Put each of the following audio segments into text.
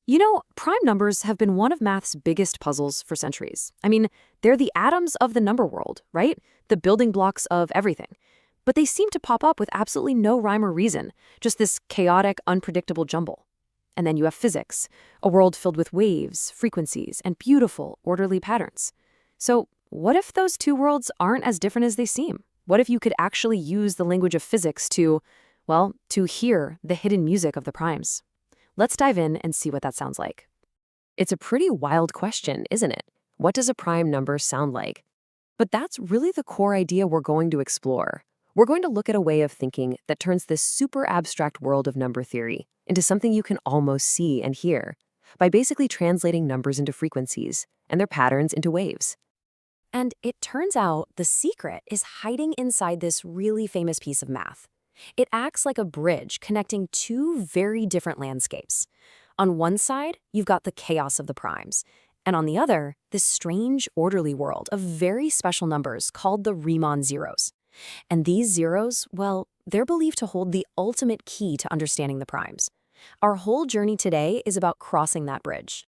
You know, prime numbers have been one of math's biggest puzzles for centuries. I mean, they're the atoms of the number world, right? The building blocks of everything. But they seem to pop up with absolutely no rhyme or reason, just this chaotic, unpredictable jumble. And then you have physics, a world filled with waves, frequencies, and beautiful, orderly patterns. So, what if those two worlds aren't as different as they seem? What if you could actually use the language of physics to, well, to hear the hidden music of the primes? Let's dive in and see what that sounds like. It's a pretty wild question, isn't it? What does a prime number sound like? But that's really the core idea we're going to explore. We're going to look at a way of thinking that turns this super abstract world of number theory into something you can almost see and hear by basically translating numbers into frequencies and their patterns into waves. And it turns out the secret is hiding inside this really famous piece of math. It acts like a bridge connecting two very different landscapes. On one side, you've got the chaos of the primes, and on the other, this strange, orderly world of very special numbers called the Riemann zeros. And these zeros, well, they're believed to hold the ultimate key to understanding the primes. Our whole journey today is about crossing that bridge.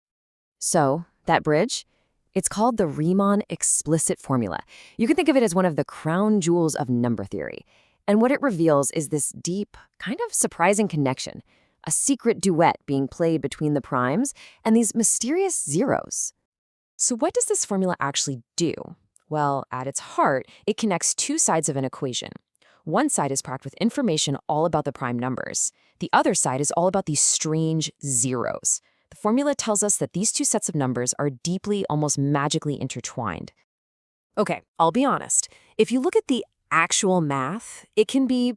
So, that bridge? It's called the Riemann Explicit Formula. You can think of it as one of the crown jewels of number theory. And what it reveals is this deep, kind of surprising connection, a secret duet being played between the primes and these mysterious zeros. So what does this formula actually do? Well, at its heart, it connects two sides of an equation. One side is packed with information all about the prime numbers. The other side is all about these strange zeros. The formula tells us that these two sets of numbers are deeply, almost magically intertwined. Okay, I'll be honest. If you look at the actual math, it can be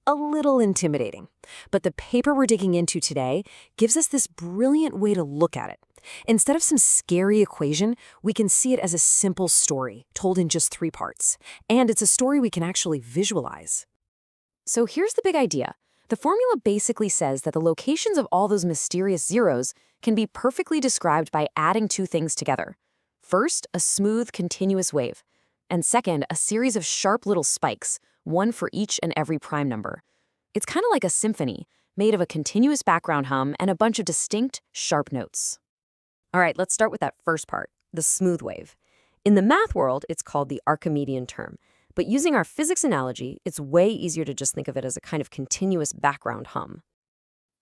a little intimidating. But the paper we're digging into today gives us this brilliant way to look at it. Instead of some scary equation, we can see it as a simple story told in just 3 parts. And it's a story we can actually visualize. So here's the big idea. The formula basically says that the locations of all those mysterious zeros can be perfectly described by adding two things together. First, a smooth, continuous wave. And second, a series of sharp little spikes, one for each and every prime number. It's kind of like a symphony, made of a continuous background hum and a bunch of distinct, sharp notes. All right, let's start with that first part, the smooth wave. In the math world, it's called the Archimedean term. But using our physics analogy, it's way easier to just think of it as a kind of continuous background hum.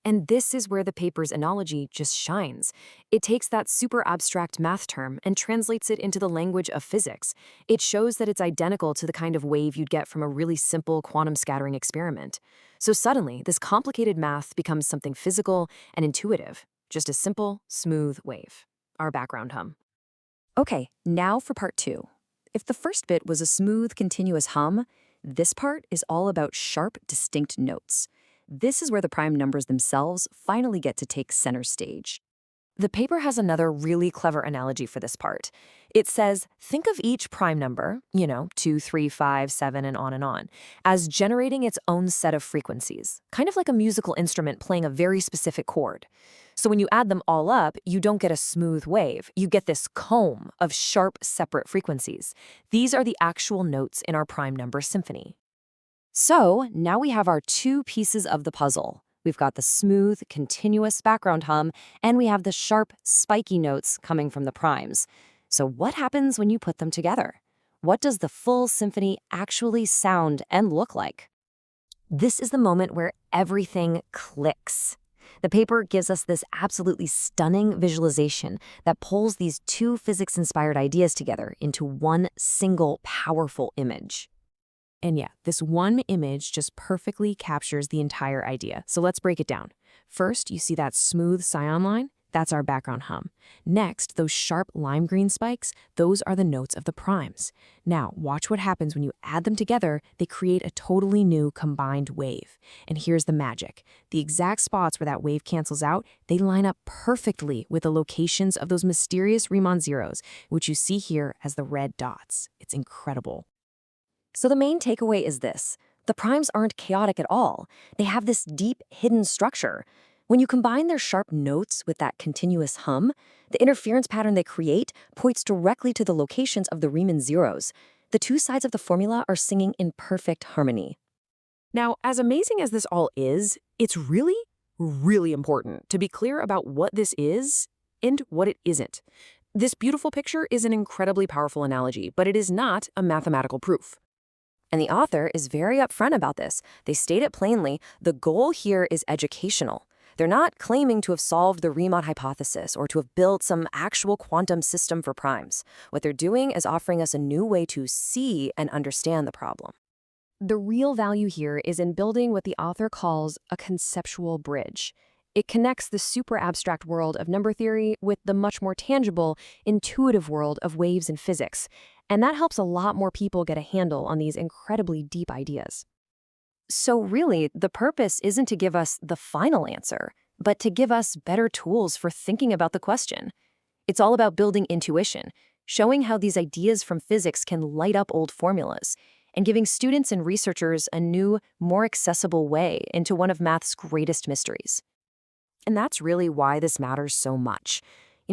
And this is where the paper's analogy just shines. It takes that super abstract math term and translates it into the language of physics. It shows that it's identical to the kind of wave you'd get from a really simple quantum scattering experiment. So suddenly, this complicated math becomes something physical and intuitive. Just a simple, smooth wave. Our background hum. Okay, now for part 2. If the first bit was a smooth, continuous hum, this part is all about sharp, distinct notes. This is where the prime numbers themselves finally get to take center stage. The paper has another really clever analogy for this part. It says, think of each prime number, 2, 3, 5, 7, and on, as generating its own set of frequencies, kind of like a musical instrument playing a very specific chord. So when you add them all up, you don't get a smooth wave. You get this comb of sharp, separate frequencies. These are the actual notes in our prime number symphony. So now we have our two pieces of the puzzle. We've got the smooth, continuous background hum, and we have the sharp, spiky notes coming from the primes. So what happens when you put them together? What does the full symphony actually sound and look like? This is the moment where everything clicks. The paper gives us this absolutely stunning visualization that pulls these two physics-inspired ideas together into one single, powerful image. And yeah, this one image just perfectly captures the entire idea. So let's break it down. First, you see that smooth cyan line? That's our background hum. Next, those sharp lime green spikes, those are the notes of the primes. Now, watch what happens when you add them together. They create a totally new combined wave. And here's the magic. The exact spots where that wave cancels out, they line up perfectly with the locations of those mysterious Riemann zeros, which you see here as the red dots. It's incredible. So the main takeaway is this. The primes aren't chaotic at all. They have this deep, hidden structure. When you combine their sharp notes with that continuous hum, the interference pattern they create points directly to the locations of the Riemann zeros. The two sides of the formula are singing in perfect harmony. Now, as amazing as this all is, it's really, really important to be clear about what this is and what it isn't. This beautiful picture is an incredibly powerful analogy, but it is not a mathematical proof. And the author is very upfront about this. They state it plainly, the goal here is educational. They're not claiming to have solved the Riemann hypothesis or to have built some actual quantum system for primes. What they're doing is offering us a new way to see and understand the problem. The real value here is in building what the author calls a conceptual bridge. It connects the super abstract world of number theory with the much more tangible, intuitive world of waves and physics. And that helps a lot more people get a handle on these incredibly deep ideas. So really, the purpose isn't to give us the final answer, but to give us better tools for thinking about the question. It's all about building intuition, showing how these ideas from physics can light up old formulas, and giving students and researchers a new, more accessible way into one of math's greatest mysteries. And that's really why this matters so much.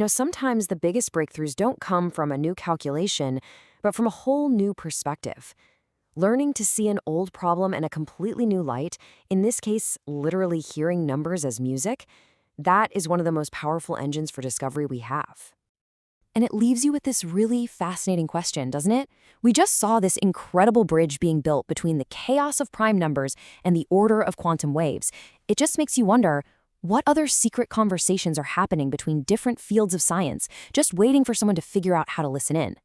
Sometimes the biggest breakthroughs don't come from a new calculation, but from a whole new perspective. Learning to see an old problem in a completely new light, in this case, literally hearing numbers as music, that is one of the most powerful engines for discovery we have. And it leaves you with this really fascinating question, doesn't it? We just saw this incredible bridge being built between the chaos of prime numbers and the order of quantum waves. It just makes you wonder, what other secret conversations are happening between different fields of science, just waiting for someone to figure out how to listen in?